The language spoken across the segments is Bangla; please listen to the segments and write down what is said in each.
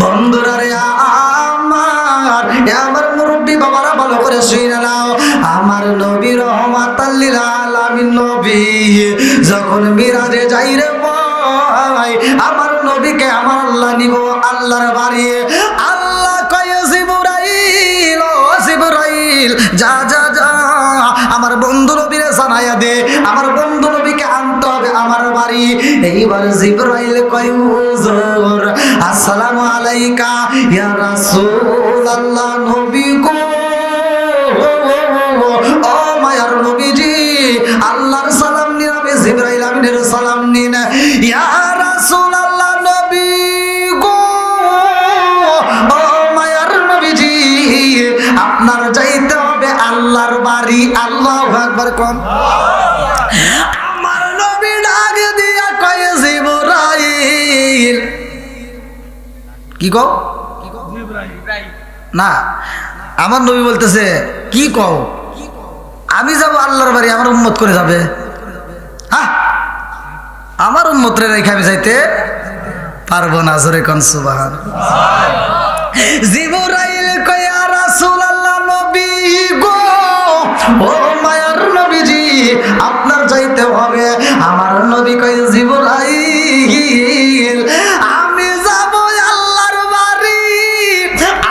বন্ধুরা রে আমার মুরব্বী বাবারা ভালো করে শুনে নাও, আমার নবী রহমাতাল লিল আলামিন নবী যখন মিরাজে যাই রে ভাই, আমার নবীকে আমার আল্লাহ নিব আল্লাহর বাড়ি। আল্লাহ কয় জিবরাইল, ও জিবরাইল যা যা যা আমার বন্ধু নবীরে জানাইয়া দে, আমার বন্ধু নবীকে আনতে হবে আমার বাড়ি। এইবার জিবরাইল কয় হুজুর আসসালামু আলাইকা ইয়া রাসূলুল্লাহ, নবী গো, ও মায়ার নবীজি আল্লাহর সালাম নিন, আমি জিবরাইল আমিনের সালাম নিন। ইয়া রাসূলুল্লাহ নবী গো, ও মায়ার নবীজি আপনার যাইতে হবে আল্লাহর বাড়ি। আল্লাহু আকবার কোন। আমার নবী ডাক দিয়া কয় জিবরাইল, কি কও না, আমার নবী বলতেছে কি কও, আমি যাব আল্লাহর বাড়ি, আমার উম্মত করে যাবে? হ্যাঁ, আমার উম্মত রে রেখে আমি যাইতে পারবো না। জোরে কোন সুবহানাল্লাহ। জিবরাইল কয় ইয়া রাসূলুল্লাহ নবী গো, ও মায়ার নবীজি আপনার যাইতে হবে। আমার নবী কয় জিবরাইল আমি যাব আল্লাহর বাড়ি,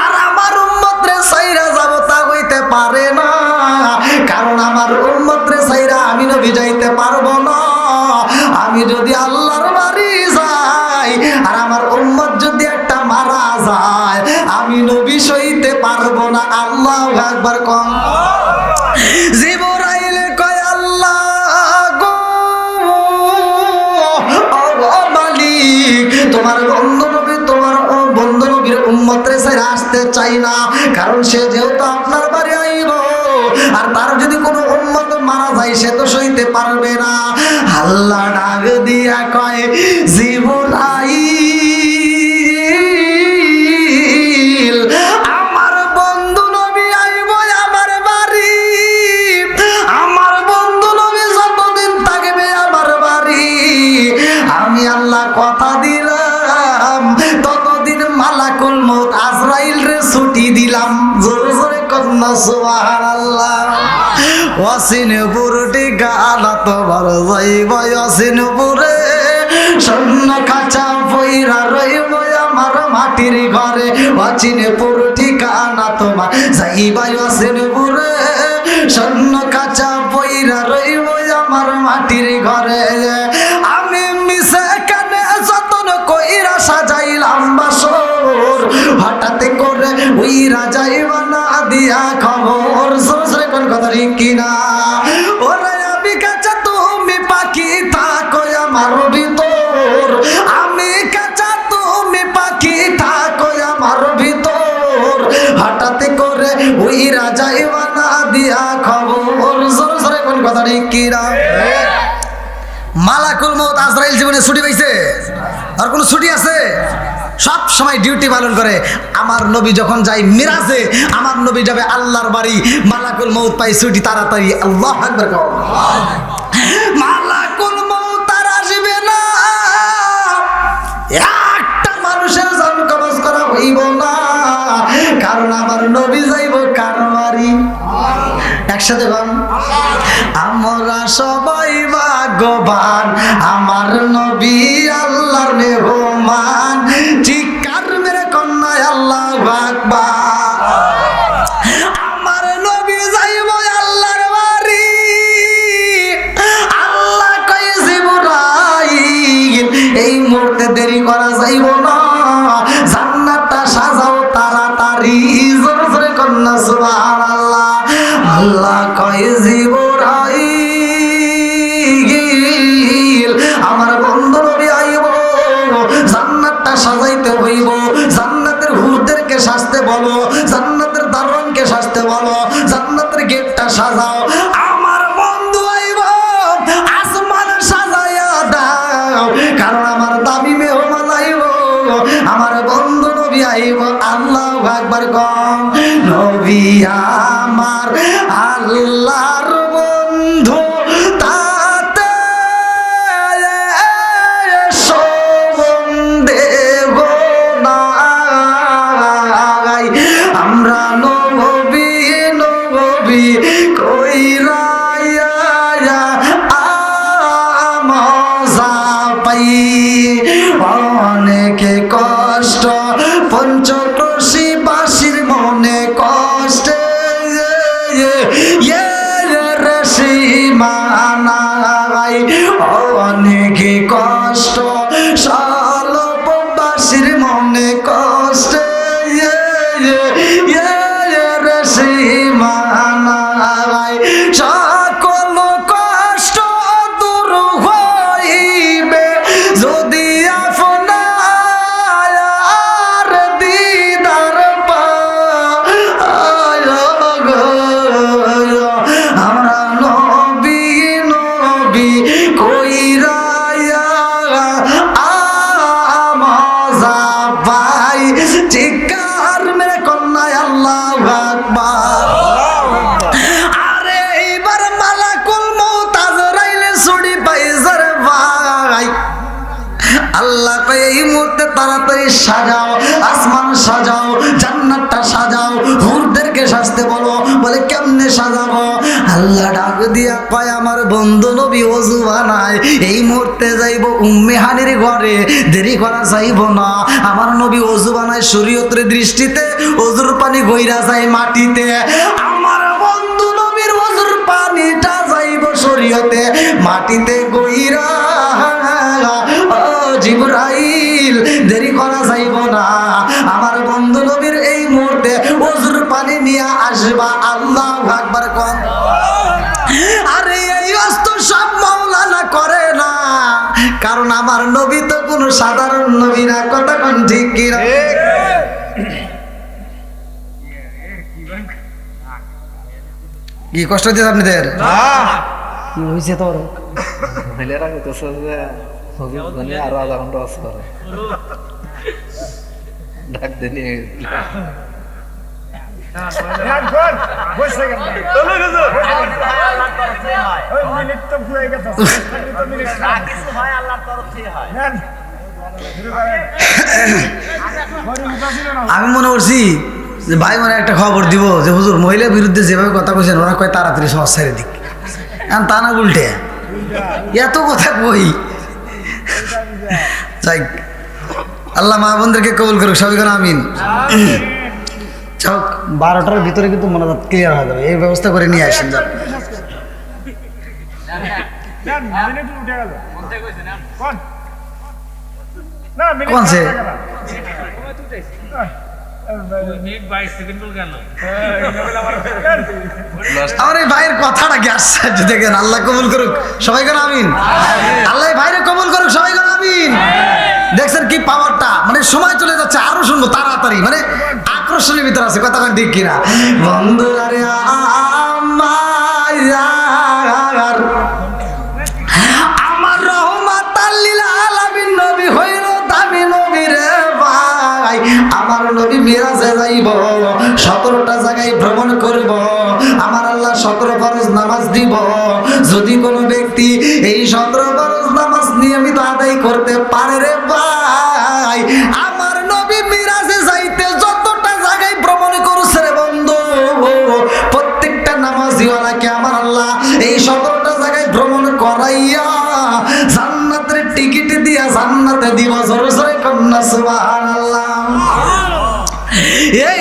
আর আমার উম্মত রে ছাইরা যাব তা হইতে পারে না, কারণ আমার উম্মত রে ছাইরা আমি নবী যাইতে পারবো না। আমি যদি আল্লাহর বাড়ি যাই আর আমার উম্মত যদি একটা মারা যায়, আমি নবী সইতে পারবো না। আল্লাহু আকবার কোন। জিবরাইল কয় আল্লাহ গো, ও মালিক তোমার বন্ধু নবী, তোমার বন্ধু নবীর উম্মত রে ছাইরা আসতে চাই না, কারণ সে যেহেতু আপনার বাড়ি আইব, আর তার যদি কোনো উম্মত মারা যায় সে তো সইতে পারবে না। আল্লাহ ডাক দিয়া কয় জিবরাইল আমার বন্ধু নবী আইব আমার বাড়ি, আমার বন্ধু নবী যতদিন থাকবে আমার বাড়ি, আমি আল্লাহ কথা দিলাম ততদিন মালাকুল মউত আজরাইল রে ছুটি দিলাম। জোরে জোরে কন্যা সুবহানাল্লাহ। ওয়াসিনপুর ঠিকানা তোমার যাইব ওয়াসিনপুরে, স্বর্ণ কাঁচা পইরা রইব আমার মাটির ঘরে। ওয়াসিনপুর ঠিকানা তোমার যাইব ওয়াসিনপুরে, স্বর্ণ কাঁচা পইরা রইব আমার মাটির ঘরে। আমি মিশে কানে যতন কইরা সাজাইলাম বাসর, হঠাৎ করে উইরা যাইবা না দিয়া খবর। সরে কোন কথা ঠিক কিনা? ওরে আমি কাঁচা তুমি পাখি থাকো আমার ভিতর, আমি কাঁচা তুমি পাখি থাকো আমার ভিতর, হঠাৎ করে উইরা যাইবা না দিয়া খবর। সরে কোন কথা ঠিক কিনা? মালাকুল মউত আজরাইল জীবনে ছুটি পাইছে? আর কোনো ছুটি আছে? সব সময় ডিউটি পালন করে। আমার নবী যখন যায় মিরাজে, আমার নবী যাবে আল্লাহর বাড়ি, মালাকুল মউত পাই ছুটি তাড়াতাড়ি। আল্লাহু আকবার। মালাকুল মউত আর আসবে না, একটা মানুষের জান কবজ করা হইব না, কারণ আমার নবী যাইব কার বাড়ি? একসাথে বল, আমরা সবাই ভাগ্যবান, আমার নবী আল্লাহর মেহমান। চিৎকার মেরে কন্যা আল্লাহু আকবার। আমার নবী যাইব আল্লাহর বাড়ি, আল্লাহ কয় জিবরাইল এই মুহূর্তে দেরি করা যাইব না, জান্নাতটা সাজাও তাড়াতাড়ি। জোরে জোরে কন্যা সুবহানাল্লাহ। আল্লাহ কয় জিবরাইল আমার বন্ধু নবী আইব, জান্নাতটা সাজাইতে হইব, জান্নাতের হুরদেরকে সাজতে বলো, জান্নাতের দারোয়ানকে সাজতে বলো, জান্নাতের গেটটা সাজাও। আমার বন্ধু আইব, আসমান সাজাইয়া দাও, কারণ আমার দামি মেহমান আইব, আমার বন্ধু নবী আইব। আল্লাহু আকবার কম। নবী আমার আল্লাহর বন্ধু, তাতে সম্বন্ধে গো না কষ্ট পঞ্চক্রোশী বাসীর মনে কষ্ট সীমানাই অনেক কষ্ট সলপবাসীর মনে কষ্ট সীমানাই সকল কষ্ট দূর হইবে যদি আপনার দিদার পাই আমরা নবী নবী কইরা আমজা ভাই চিৎকার মেরে কন্যায় আল্লাহু আকবার। আরে এইবার মালাকুল মউত আজরাইল ছুরি পাইছে রে ভাই। আল্লাহ কয় এই মুহূর্তে তাড়াতাড়ি সাজাও, আসমান সাজাও, জান্নাতটা সাজাও, হুরদেরকে সাজতে বলো। বলে কেমনে সাজাবো? আল্লাহ ডাক দিয়া কয় আমার বন্ধু নবী ওযু বানায়, এই মুহূর্তে যাইব উম্মে হানির ঘরে, দেরি করা যাইব না। আমার নবী ওযু বানায় শরীয়তের দৃষ্টিতে ওযুর পানি গইরা যায় মাটিতে, আমার বন্ধু নবীর ওযুর পানিটা যাইব শরীয়তে মাটিতে গইরা। জিবরাইল দেরি করা যাইব না, আমার বন্ধু নবীর এই মুহূর্তে ওযুর পানি নিয়ে আসবা। আল্লাহু আকবার কোন। আরে এই অস্ত সব মাওলানা করে না, কারণ আমার নবী তো কোনো সাধারণ নবী না। কথা কোন ঠিক কি না? কি কষ্ট দিতে আপনাদের? কি হয়েছে তোর? মহিলারা কইতেছে যে মানে আরো আধা ঘন্টা আছে করে ডাক দেনি আমি মনে করছি যে ভাই মানে একটা খবর দিব যে হুজুর মহিলার বিরুদ্ধে যেভাবে কথা কইছেন ওরা কয় তাড়াতাড়ি সমাজ ছেড়ে দিক, এখন তা না উল্টে এত কথা কই। যাই আল্লাহ মা বোনদেরকে কবুল করুক, সবাই কেন আমিন। চক 12টার ভিতরে কিন্তু মোনাজাত ক্লিয়ার হয়ে যাবে, এই ব্যবস্থা করে নিয়ে আসেন। যান কোন সে আমার এই ভাইয়ের কথাটা কি আশ্চর্য দেখেন। আল্লাহ কবুল করুক, সবাই কেন আমিন। আল্লাহ ভাইরে কবুল করুক, সবাই কেন আমিন। দেখছেন কি পাওয়ারটা, মানে সময় চলে যাচ্ছে, আরো শুনবো তাড়াতাড়ি, মানে আকর্ষণের ভিতরে আছে। কথা ঠিক কিনা বন্ধুরা? রে আমার রহমাতাল লিল আলামিন নবী হইল দামি নবী রে ভাই। আমার নবী মিরাজে যাইব, 17টা জায়গায় ভ্রমণ করব, আমার আল্লাহ 17 ফরজ নামাজ দিব। যদি কোনো ব্যক্তি এই 17 ফরজ নামাজ নিয়মিত আদায় করতে পারে রে ভাই, আমার নবী মিরাজে যাইতে যতটা জায়গায় ভ্রমণ করছে রে বন্ধু, প্রত্যেকটা নামাজিওয়ালাকে আমার আল্লাহ এই 17টা জায়গায় ভ্রমণ করাইয়া জান্নাতের টিকিট দিয়া জান্নাতে দিব। জোরে জোরে কন্যা সুবহানাল্লাহ।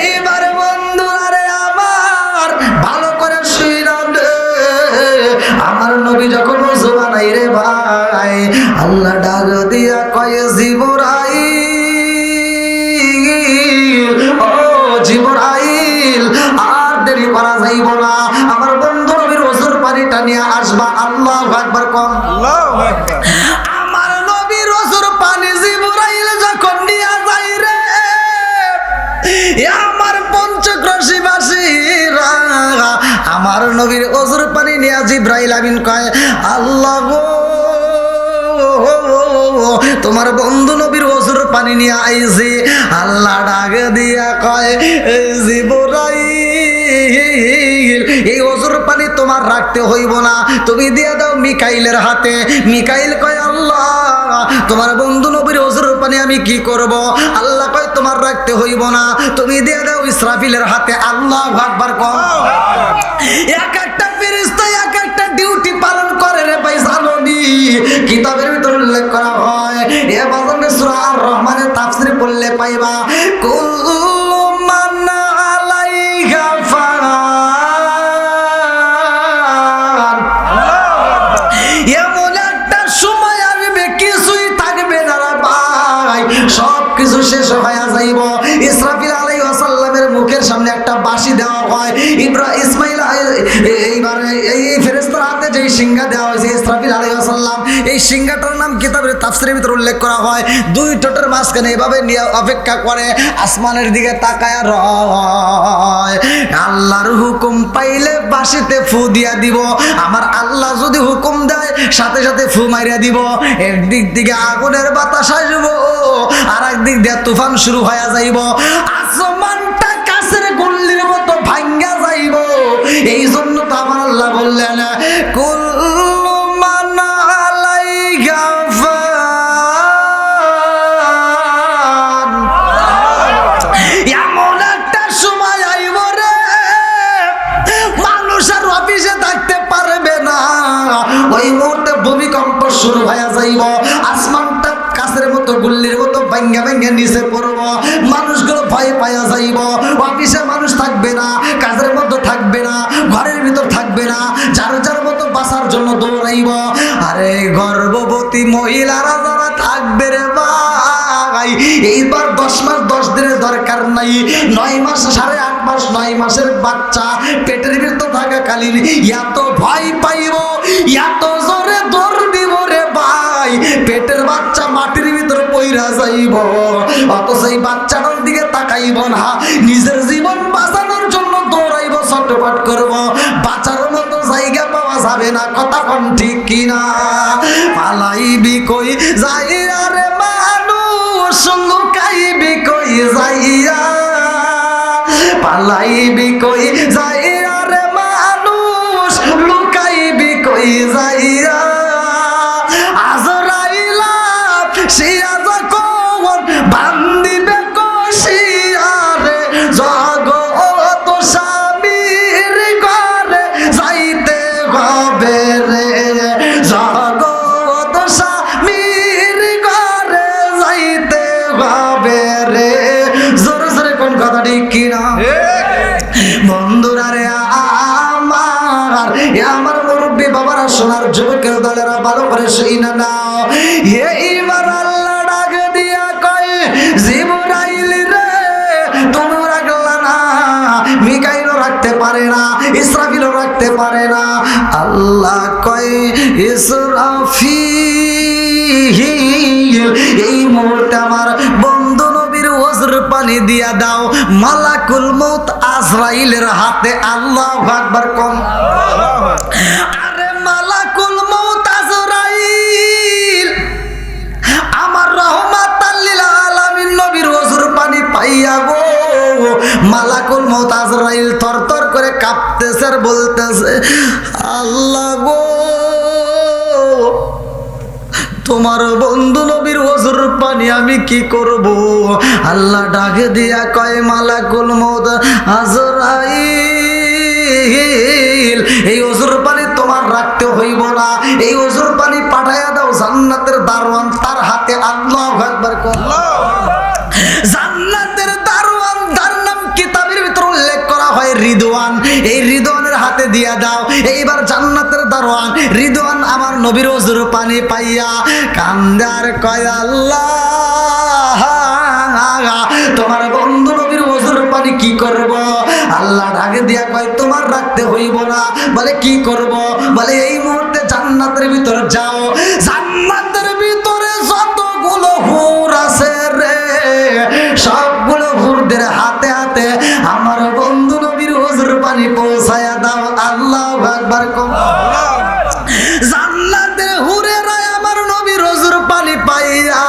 এইবার বন্ধুরা রে আমার ভালো করে শুইরা আমার নবী যখন ওযু বানাই রে ভাই, আল্লাহ ডাক দিয়া কয় জিবরাইল, ও জিবরাইল আর দেরি করা যাইব না, আমার বন্ধু নবীর ওযুর পানিটা নিয়ে আসবা। আল্লাহু আকবার কোন। আল্লাহু আকবার। আমার নবীর ওযুর পানি জিবরাইল যখন নিয়ে যাই রে, আমার পঞ্চক্রোশীবাসীরা আমার নবীর ওযুর পানি নিয়ে জিবরাইল আমিন কয় আল্লাহ গো, তোমার বন্ধু নবীর ওযুর পানি নিয়ে আইছি। আল্লাহ ডাক দিয়া কয় জিবরাইল, এই ওযুর পানি তোমার রাখতে হইব না, তুমি দিয়ে দাও মিকাইলের হাতে। মিকাইল কয় আল্লাহ তোমার বন্ধু নবীর ওযুর পানি আমি কি করব? আল্লাহ কয় তোমার রাখতে হইব না, তুমি দিয়ে দাও ইসরাফিলের হাতে। আল্লাহু আকবার কও। এক একটা ফেরেশতা এক একটা ডিউটি পালন করে রে ভাই, জানোনি? কিতাবের ভিতর উল্লেখ করা হয় এ বাজানে সূরা আর রহমানের তাফসীর পড়লে পাইবা কুল্লু মান আলাইহা ফান। এমন একটা সময় আসবে কিছুই থাকবে না রে ভাই, সব কিছু শেষ হয়ে যাইব। ইসরাফিল আলাইহিস সালামের মুখের সামনে একটা বাঁশি দেওয়া হয়। ইসমাইল এইবারে এই ফেরেশতার হাতে যেই সিংহা দেওয়া হয়েছে ইসরাফিল আলাইহিস সালাম, এই সিংহাটার নাম কিতাবের তাফসীরের ভিতরে উল্লেখ করা হয়। দুই ঠোঁটের মাঝখানে এভাবে নিয়ে অপেক্ষা করে, আসমানের দিকে তাকায় রয়। আল্লাহর হুকুম পাইলে বাঁশিতে ফু দিয়া দিব। আমার আল্লাহ যদি হুকুম দেয় সাথে সাথে ফু মারিয়া দিব। একদিক থেকে আগুনের বাতাস আসবো, আর একদিক দিয়ে তুফান শুরু হয়ে যাইব। আসমানটা কাছের গুল্লির মতো ভাঙ্গা যাইব। এই জন্য তো আমার আল্লাহ বললেন কুল্লু মান আলাইহা ফান। এমন একটা সময় আইব রে মানুষ আর অফিসে থাকতে পারবে না। ওই মুহূর্তে ভূমিকম্প শুরু হয়ে যাইব। আসমানটা কাছের মতো গুল্লির মতো ভাঙ্গা ভাঙ্গা নিচে পড়ব। মানুষগুলো ভয় পাইয়া যাইব। অফিসে মানুষ থাকবে না, কাজের মধ্যে থাকবে না, ঘরের ভিতর থাকবে না, যার যার মতো বাঁচার জন্য দৌড়াইব। আরে গর্ভবতী মহিলারা যারা থাকবে রে ভাই, এইবার 10 মাস 10 দিনের দরকার নাই, 9 মাস 8.5 মাস 9 মাসের বাচ্চা পেটের ভিতর থাকাকালীন এত ভয় পাইব, এত জোরে দৌড় দিব রে ভাই, পেটের বাচ্চা মাটির ভিতরে পইরা যাইব। অত সেই বাচ্চাটার দিকে তাকাইব না, নিজের জীবন বাঁচানোর জন্য দৌড়াইব, ছটফট করব। বাঁচার মতো জায়গা পাওয়া যাবে না। কথা কোন ঠিক কিনা? পালাইবি কই যাইয়া রে মানুষ, লুকাইবি কই যাইয়া, পালাইবি কই যাইয়া রে মানুষ, লুকাইবি কই যাইয়া। আজরাইলা সিয়া যখন বান্দিবে কষিয়ারে, জগৎ স্বামীর ঘরে যাইতে হবে রে, জগৎ স্বামীর ঘরে যাইতে হবে রে। জোরে জোরে কোন কথা ঠিক কিনা? বন্ধুরা রে আমার মুরব্বী বাবারা, সোনার যুবকের দলেরা, ভালো করে শুইনা নাও। এইবার আল্লাহ ডাক দিয়া কয় জিবরাইল রে, তুমি রাখলা না, মিকাইলও রাখতে পারে না, ইসরাফিলও রাখতে পারে না। আল্লাহ কয় ইসরাফিল, এই মুহূর্তে আমার বন্ধু নবীর ওজর পানি দিয়া দাও মালাকুল মউত আজরাইলের হাতে। আল্লাহু আকবার কোন। আরে মালাকুল মউত আজরাইল আমার রাহমাতাল লিল আলামিন নবীর ওজর পানি পাইয়া গো, মালাকুল মউত আজরাইল থরথর করে কাঁপতেছে আর বলতেছে আল্লাহ গো, তোমার বন্ধু নবীর ওজর পানি আমি কি করব? আল্লাহ ডাকে দিয়া কয় মালাকুল মউত আজরাইল, এই ওজর পানি তোমার রাখতে হইব না, এই ওজর পানি পাঠাইয়া দাও জান্নাতের দারওয়ান, তার হাতে। আল্লাহু আকবার। জান্নাতের দারওয়ান, তার নাম কিতাবের ভিতর উল্লেখ করা হয় রিদওয়ান। এই রিদওয়ানের হাতে দিয়া দাও। এইবার জান্নাতের দারওয়ান রিদওয়ান আমার নবীর ওজর পানি পাইয়া কান্দার কয় আল্লাহ, তোমার বন্ধু নবীর ওজর পানি কি করব? আল্লাহ ডাকে দিয়া কয় তোমার রাখতে হইব না। বলে কি করব? বলে এই মুহূর্তে জান্নাতের ভিতর যাও, জান্নাতের ভিতরে যতগুলো হুর আছে রে, সবগুলো হুরদের হাতে হাতে আমার বন্ধু নবীর ওজর পানি পৌঁছায়া দাও। আল্লাহু আকবার। জান্নাতের হুরেরা আমার নবীর ওজর পানি পাইয়া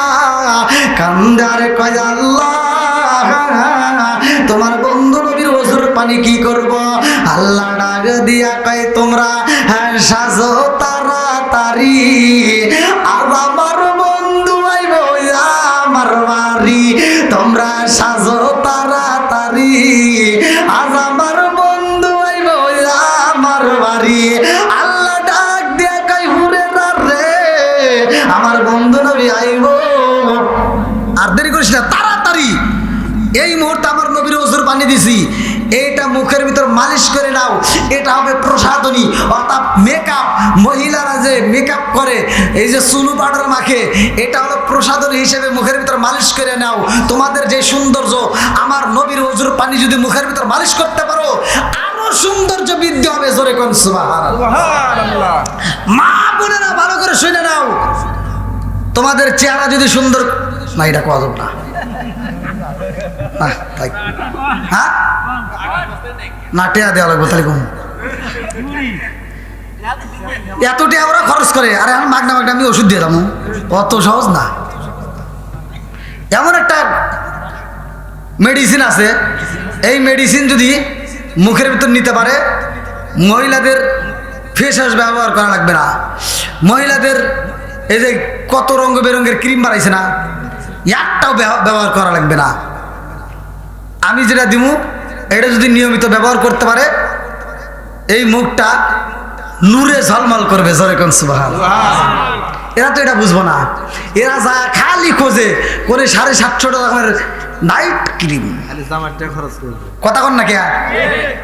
কান্দার কয় আল্লাহ, তোমার বন্ধু নবীর ওজর পানি কি করব? আল্লাহ ডাক দিয়া কয় তোমরা সাজো তাড়াতাড়ি, আর আমার বন্ধু আইব আমার বাড়ি। তোমরা সাজো তাড়াতাড়ি, আজ আমার বন্ধু আইব আমার বাড়ি। আল্লাহ ডাক দিয়া কয় হুরেরা রে, আমার বন্ধু নবী আইব এই মুহূর্তে আমার নবীর ওজুর পানি দিছি, এইটা মুখের ভিতর মালিশ করে নাও, এটা হবে প্রসাধনী অর্থাৎ মেকআপ। মহিলারা যে মেকআপ করে, এই যে চুলু পাউডার মাখে, এটা হলো প্রসাধনী হিসেবে মুখের ভিতর মালিশ করে নাও। তোমাদের যে সৌন্দর্য, আমার নবীর ওজুর পানি যদি মুখের ভিতর মালিশ করতে পারো, আরো সৌন্দর্য বৃদ্ধি হবে। জোরে কোন সুবহানাল্লাহ। মা বোনেরা ভালো করে শুনে নাও, তোমাদের চেহারা যদি সুন্দর না, এটা কজব না, হ্যাঁ না, টেয়া দেওয়া লাগবে তাহলে কম। এত টেয়া ওরা খরচ করে, আরে আমি মাগনা মাগনা আমি ওষুধ দিয়ে দাম, অত সহজ না। এমন একটা মেডিসিন আছে, এই মেডিসিন যদি মুখের ভিতর নিতে পারে, মহিলাদের ফেস ওয়াশ ব্যবহার করা লাগবে না। মহিলাদের এই যে কত রঙ বেরঙের ক্রিম বানাইছে না, একটাও ব্যবহার করা লাগবে না। আমি যেটা দিমু, এটা যদি নিয়মিত ব্যবহার করতে পারে, এই মুখটা নূরে ঝলমল করবে। জোরে কোন সুবহানাল্লাহ। এরা তো এটা বুঝবো না, এরা যা খালি খোঁজে করে 750 টাকার নাইট ক্রিম, কথা কন না কে,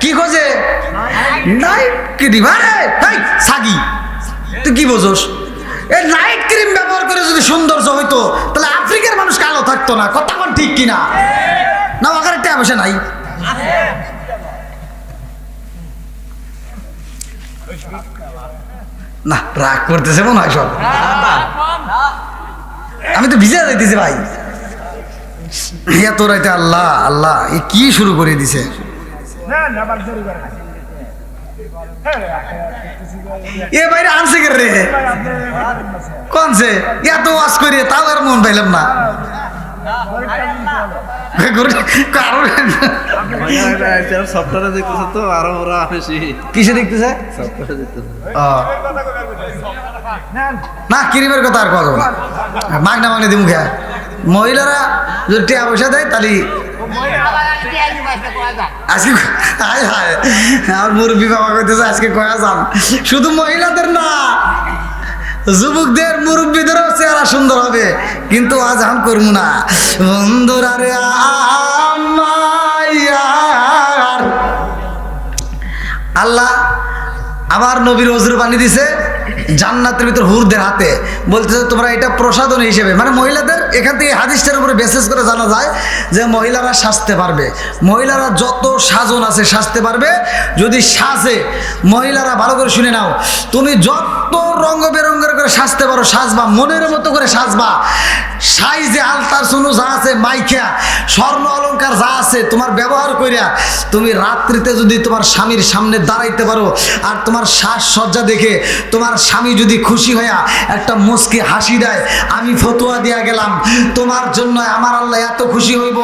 কি খোঁজে? Night cream. আরে সাগি, তুই কি বোঝোস? এই নাইট ক্রিম ব্যবহার করে যদি সৌন্দর্য হইতো, তাহলে আফ্রিকার মানুষ কালো থাকতো না। কথা কন ঠিক কিনা? না, ওখানে টাকা পয়সা নাই। না, রাগ করতেছে মনে হয় সব। আমি তো ভিজে যাইতেছি ভাই, এত রাইতে আল্লাহ আল্লাহ এ কি শুরু করে দিছে। এ বাইরে আনছে কে রে? কনছে? এত ওয়াজ করে তাও আর মন পাইলাম না। কিসে দেখতেছে না, ক্রিমের কথা আর কথা না, মাগনা মাগনা দিমু খেয়া। মহিলারা যদি টাকা পয়সা দেয় তাহলে আজকে আমার মুরব্বী বাবা কইতেছে আজকে কয়া যান। শুধু মহিলাদের না, যুবকদের মুরব্বীদেরও চেহারা সুন্দর হবে, কিন্তু আজ আমি করবো না। বন্ধুরা রে আমার আল্লাহ আমার নবীর ওজুর পানি দিছে জান্নাতের ভিতর হুরদের হাতে, বলতেছে তোমরা এটা প্রসাধন হিসেবে, মানে মহিলাদের এখান থেকে হাদিসটার উপরে বেসিস করে জানা যায় যে মহিলারা সাজতে পারবে। মহিলারা যত সাজন আছে সাজতে পারবে। যদি সাজে, মহিলারা ভালো করে শুনে নাও, তুমি যত রঙ বেরঙের করে সাজতে পারো সাজবা, মনের মতো করে সাজবা। সাইজে আলতার সুনু যা আছে, মাইখা স্বর্ণ অলংকার যা আছে তোমার ব্যবহার করিয়া তুমি রাত্রিতে যদি তোমার স্বামীর সামনে দাঁড়াইতে পারো, আর তোমার সাজসজ্জা দেখে তোমার স্বামী যদি খুশি হইয়া একটা মুচকি হাসি দেয়, আমি ফতোয়া দিয়া গেলাম তোমার জন্য আমার আল্লাহ এত খুশি হইব।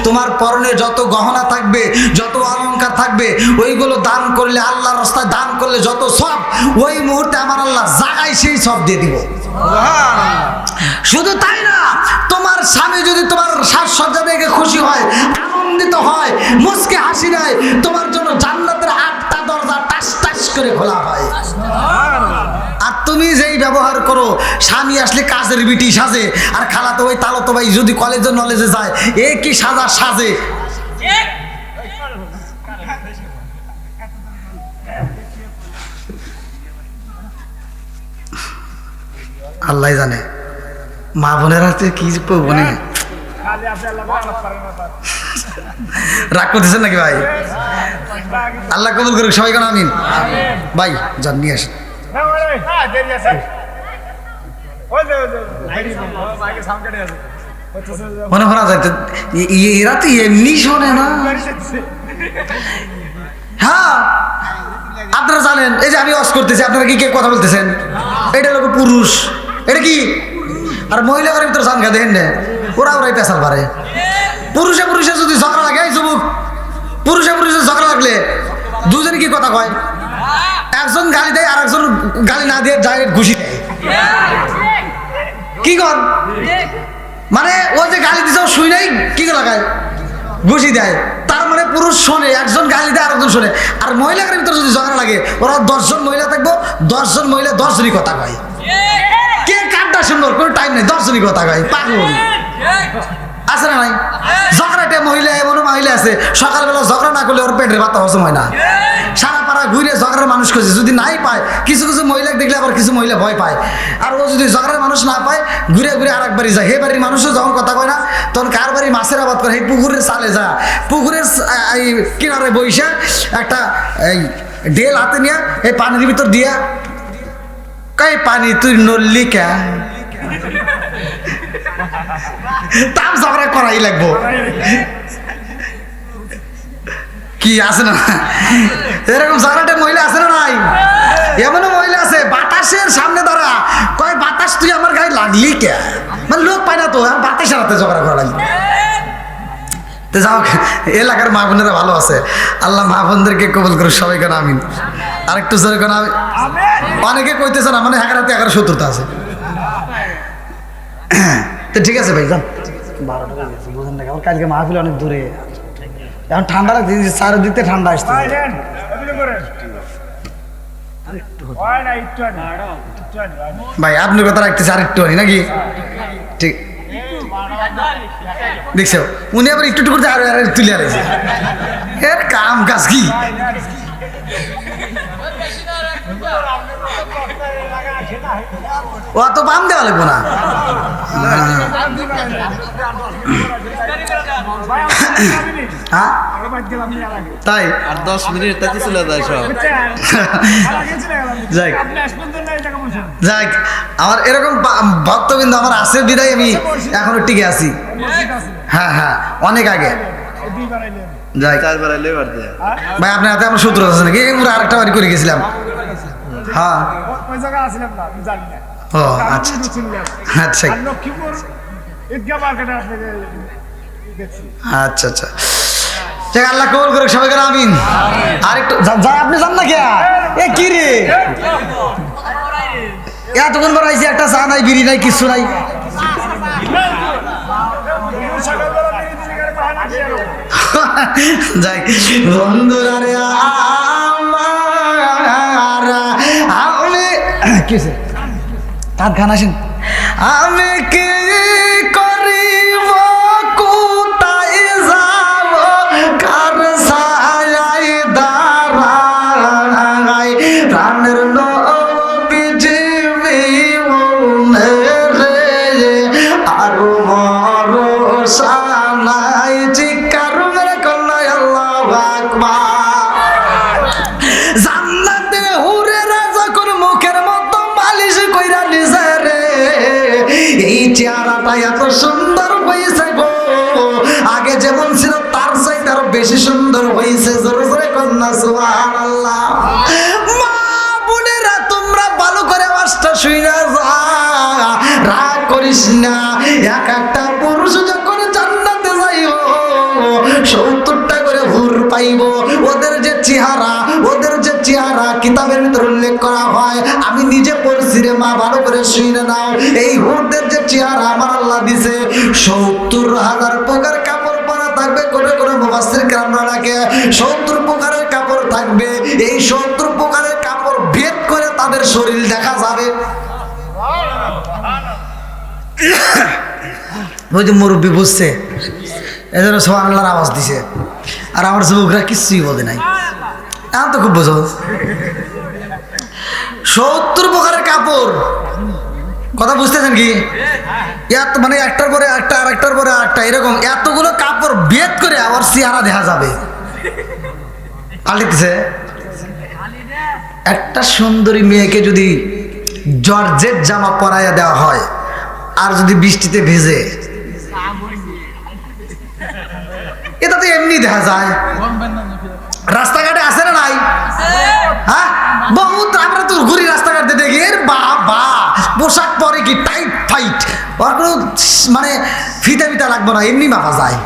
তোমার পরনে যত গহনা থাকবে, যত অলংকার থাকবে, ওইগুলো দান করলে, আল্লাহর রাস্তায় দান করলে যত সব, ওই মুহূর্তে আমার আল্লাহ জাগায় সেই সব দিয়ে দিব। শুধু তাই না, তোমার স্বামী যদি তোমার সাজসজ্জা দেখে খুশি হয়, আনন্দিত হয়, মুচকি হাসি দেয়, তোমার জন্য জান্নাতের 8টা দরজা টাস টাস করে খোলা হয়। আর তুমি যেই ব্যবহার করো, স্বামী আসলে কাজের বিটি সাজে, আর খালাতো ভাই তালতো ভাই যদি কলেজে নলেজে যায়, এ কি সাজা সাজে। আল্লাহ জানে মা বোনের হাতে কি বনে। রাগ করতেছেন নাকি ভাই? আল্লাহ কবুল করুক সবাই, কেন আমিন। ভাই যান নিয়ে আসেন। মনে করা যায় এরা তো এমনি শোনে না। হ্যাঁ, আপনারা জানেন, এই যে আমি ওয়াজ করতেছি, আপনারা কি কে কথা বলতেছেন? এটা লোক পুরুষ, এটা কি? আর মহিলাদের ভিতরে জান খা দেখেন না, ওরা ওরাই পেশাল পারে। পুরুষে পুরুষে যদি ঝগড়া লাগে, এই যুবক, পুরুষে পুরুষে ঝগড়া লাগলে দুজনে কি কথা কয়? একজন গালি দেয়, আর একজন গালি না দিয়ে ডাইরেক্ট ঘুষি দেয়। কি কর? মানে ও যে গালি দিছে, ও শুই নাই, কি লাগায়? ঘুষি দেয়। তার মানে পুরুষ শোনে, একজন গালি দেয়, আরেকজন শোনে। আর মহিলাদের ভিতরে যদি ঝগড়া লাগে, ওরা 10 জন মহিলা থাকবো, 10 জন মহিলা 10 জনই কথা কয়। কে কারটা সুন্দর, কোনো টাইম নেই, 10 জনই কথা কয়। পাগল আছে না নাই? ঝগড়াটা মহিলা আছে সকালবেলা ঝগড়া না করলে ওর পেটের ভাত হজম হয় না। সারা পাড়া ঘুরে ঝগড়ার মানুষ খুঁজে, যদি নাই পায় কিছু কিছু মহিলা দেখলে আবার কিছু মহিলা ভয় পায়, আর ও যদি ঝগড়ার মানুষ না পায় ঘুরে ঘুরে আর এক বাড়ি যায়। হে বাড়ির মানুষও যখন কথা কয় না তখন কার বাড়ি মাছের আবাদ করে, এই পুকুরের চালে যা, পুকুরের এই কিনারে বইসা একটা এই ডেল হাতে নিয়ে এই পানির ভিতর দিয়া কই পানি তুই নড়লি কে, তাম ঝগড়া করাই লাগবো। কি আছে না এরকম ঝগড়াটে মহিলা আছে না নাই? এমনও মহিলা আছে বাতাসের সামনে দাঁড়া কয় বাতাস তুই আমার গায়ে লাগলি কে, মানে লোক পায় না তো বাতাসের হাতে ঝগড়া করা লাগবে। তো যাও, এলাকার মা বোনেরা ভালো আছে, আল্লাহ মা বোনদেরকে কবুল করুক সবাইকে আমিন। আরেকটু জোরে কেন আমি, অনেকে কইতেছে না মানে 11 শত্রুতা আছে। তো ঠিক আছে ভাই যান, 12টা বাজে গেছে বুঝেন না, আমার কালকে মাহফিল অনেক দূরে, এখন ঠান্ডা লাগছে, চারিদিকে ঠান্ডা আসছে। ভাই আপনি কথা রাখতেছে আরেকটু নাকি? ঠিক দেখছো উনি আবার একটু করতে আরো তুলে আলাইছে, এর কাম কাজ কি? ও তো পাম দেওয়া লাগবো না। হ্যাঁ তাই আর 10 মিনিট তাতে চলে যায় সব। যাই যাই, আমার এরকম ভক্তবৃন্দ আমার আছে বিদায় আমি এখনো টিকে আছি। হ্যাঁ হ্যাঁ অনেক আগে যাই। ভাই আপনার হাতে আমার সূত্র আছে নাকি? আমরা আরেকটা বাড়ি করে গেছিলাম। হ্যাঁ ও আচ্ছা আচ্ছা আচ্ছা আচ্ছা, ঠিক আল্লাহ কবুল করুক সবাইকে আমিন। আরেকটু যা আপনি জান না কে এ কি রে, এতক্ষণ পর আইসি একটা চা নাই বিড়ি নাই কিছু নাই। যাই বন্ধুরা রে আমার, আমি কিসে কাঁধ খান আসেন, আমি কি করিব কোথায় যাব কার ছায়ায় দাঁড়াই, প্রাণের নবী জীবনে রে আরো ভরসা নাই, চিৎকার মেরে কন্যা আল্লাহু আকবার। জান্নাতে হুরেরা যখন মুখের মতো মালিশ কইরা নিছে রে, এই চেহারাটা এত সুন্দর হয়েছে গো, আগে যেমন ছিল তার চাইতে আরো বেশি সুন্দর হয়েছে। জোরে জোরে কন্যা সুবহানাল্লাহ। মা বোনেরা তোমরা ভালো করে আওয়াজটা শুইনা যা, রাগ করিস না। এক একটা পুরুষ যখন জান্নাতে যাইব 70টা করে হুর পাইব। ওদের যে চেহারা কিতাবের ভিতর উল্লেখ করা হয়, আমি নিজে পড়ছি রে মা, ভালো করে শুনে নাও। এই হুরদের যে চেহারা আমার আল্লাহ দিছে 70,000 প্রকার কাপড় পরা থাকবে। করে করে মুফাসসির কেরামরা রাখে 70 প্রকারের কাপড় থাকবে। এই 70 প্রকারের কাপড় ভেদ করে তাদের শরীর দেখা যাবে। ওই যে মুরব্বী বুঝছে এজন্য সুবহানাল্লাহর আওয়াজ দিছে, আর আমার যুবকরা কিছুই বলে নাই। এখন তো খুব বোঝো 70 প্রকারের কাপড়, কথা বুঝতেছেন কি? এত মানে একটার পরে একটা আর একটার পরে আরেকটা, এরকম এতগুলো কাপড় ভেদ করে আবার চেহারা দেখা যাবে। আলিখছে একটা সুন্দরী মেয়েকে যদি জর্জেট জামা পরাইয়া দেওয়া হয় আর যদি বৃষ্টিতে ভেজে, এটা তো এমনি দেখা যায়। রাস্তাঘাটে আছে না নাই? হ্যাঁ বহুত, আমরা তো ঘুরি রাস্তাঘাটে দেখি এর বাবা পোশাক পরে কি টাইট ফাইট, ওর কোনো মানে ফিতা ফিতা লাগবে না, এমনি মাপা যায়।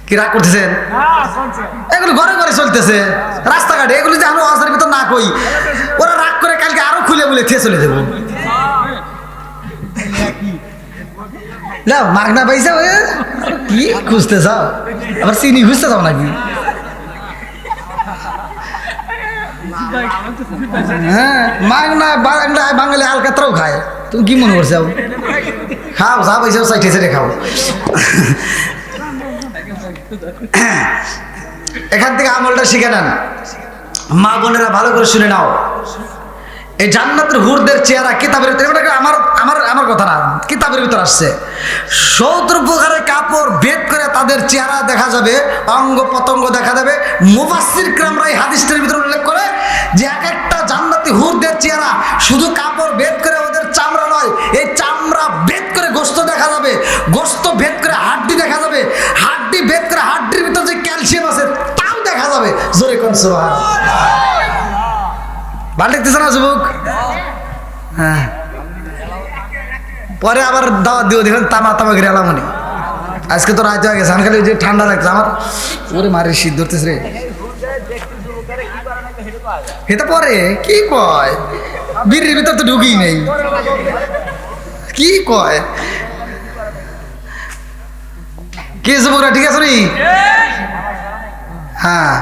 কি রাগ করতেছেন? এগুলো ঘরে ঘরে চলতেছে রাস্তাঘাটে, এগুলো যে আমরা আসার ভিতর না কই, ওরা রাগ করে কালকে আরো খুলে বলে থিয়ে চলে যাবো। মাগনা পাইছা কি খুঁজতে চাও? আবার চিনি খুঁজতে চাও নাকি? হ্যাঁ মাগনা বাঙালি আলকাতরাও খায়, তুমি কি মনে করছো? খাও যা পয়সা চাইতেছে রে খাও। এখান থেকে আমলটা শিখে নেন। মা বোনেরা ভালো করে শুনে নাও, এই জান্নাতের হুরদের চেহারা কিতাবের ভিতরে, আমার আমার আমার কথা না, কিতাবের ভিতর আসছে 70 প্রকারের কাপড় ভেদ করে তাদের চেহারা দেখা যাবে, অঙ্গ প্রত্যঙ্গ দেখা যাবে। মুফাসসির কিরামরা এই হাদিসটার ভিতরে উল্লেখ করে যে এক একটা জান্নাতি হুরদের চেহারা শুধু কাপড় ভেদ করে ওদের চামড়া নয়, এই চামড়া ভেদ করে গোশত দেখা যাবে, গোশত ভেদ করে হাড্ডি দেখা যাবে, হাড্ডি ভেদ করে হাড্ডির ভিতর যে ক্যালসিয়াম আছে তাও দেখা যাবে। জোরে কোন সুবহানাল্লাহ। ভালো লাগতেছে না যুবক? হ্যাঁ, পরে আবার দাওয়াত দিও, দেখুন তামা তামা ঘিরে এলাম উনি। আজকে তো রাত হয়ে গেছে, আমি খালি যে ঠান্ডা লাগছে আমার, ওরে মারি শীত ধরতেছে রে। এটা পরে কি কয়, বিড়ির ভিতর তো ঢুকি নেই, কি কয় কি যুবকরা, ঠিক আছে নি? হ্যাঁ,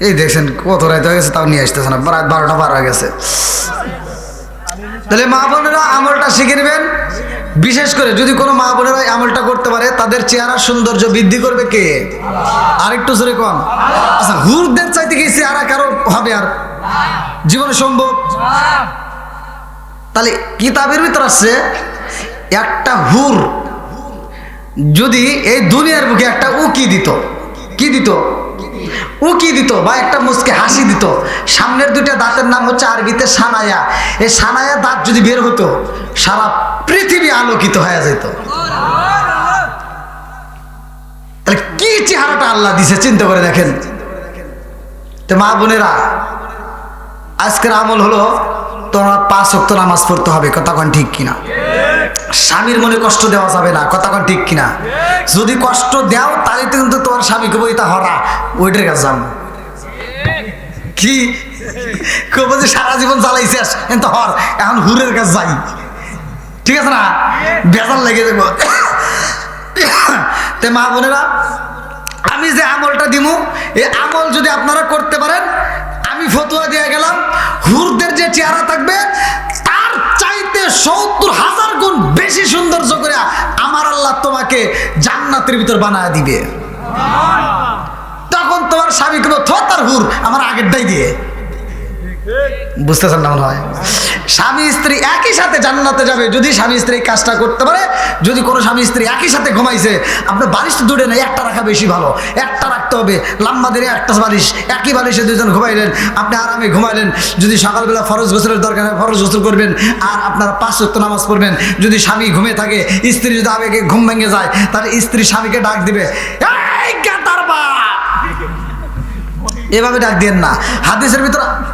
এই দেখছেন কত রাত হয়ে গেছে তাও নিয়ে আসতেছে না, রাত 12টা পার হয়ে গেছে। তাহলে মা বোনেরা আমলটা শিখে নেবেন। বিশেষ করে যদি কোনো মা বোনেরা আমলটা করতে পারে তাদের চেহারার সৌন্দর্য বৃদ্ধি করবে কে? আরেকটু জোরে কম। আচ্ছা, হুরদের চাইতে কি চেহারা কারো হবে আর জীবনে সম্ভব? তাহলে কিতাবের ভিতর আসছে একটা হুর যদি এই দুনিয়ার বুকে একটা উকি দিত, কি দিত? উকি দিত বা একটা মুচকে হাসি দিত, সামনের দুইটা দাঁতের নাম হচ্ছে আরবিতে সানায়া, এই সানায়া দাঁত যদি বের হতো সারা পৃথিবী আলোকিত হয়ে যেত। তাহলে কি চেহারাটা আল্লাহ দিছে চিন্তা করে দেখেন। তো মা বোনেরা, আজকের আমল হলো তোমার 5 ওয়াক্ত নামাজ পড়তে হবে, কথা কোন ঠিক কিনা? স্বামীর মনে কষ্ট দেওয়া যাবে না, কথা কোন ঠিক কিনা? যদি কষ্ট দাও তাহলে কিন্তু তোমার স্বামীকে বইতা হরা ওইটার কাছে যাবো, কি কবে যে সারা জীবন জ্বালাইছে কিন্তু হর এখন হুরের কাছে যাই, ঠিক আছে না? বেজার লেগে যাবো। তে মা বোনেরা, আমি যে আমলটা দিব এই আমল যদি আপনারা করতে পারেন, আমি ফতোয়া দিয়ে গেলাম হুরদের যে চেহারা থাকবে তার চাইতে 70,000 গুণ বেশি সৌন্দর্য করে আমার আল্লাহ তোমাকে জান্নাতের ভিতর বানায় দিবে। তখন তোমার স্বামীকে তার হুর আমার আগেরটাই দিয়ে, বুঝতেছেন না? মনে হয় স্বামী স্ত্রী একই সাথে জান্নাতে যাবে যদি স্বামী স্ত্রী কাজটা করতে পারে। যদি কোনো স্বামী স্ত্রী একই সাথে ঘুমাইছে, আপনার বালিশ তো দূরে নেই, একটা রাখা বেশি ভালো, একটা রাখতে হবে লম্বা দিনে, একটা বালিশ, একই বালিশে দুজন ঘুমাইলেন, আপনি আরামে ঘুমাইলেন। যদি সকালবেলা ফরজ গোসলের দরকার হয় ফরজ গোসল করবেন, আর আপনারা 5 ওয়াক্ত নামাজ পড়বেন। যদি স্বামী ঘুমিয়ে থাকে, স্ত্রী যদি আবেগে ঘুম ভেঙে যায়, তাহলে স্ত্রী স্বামীকে ডাক দিবে, এই গাদার বাপ, এভাবে ডাক দেন না। হাদিসের ভিতর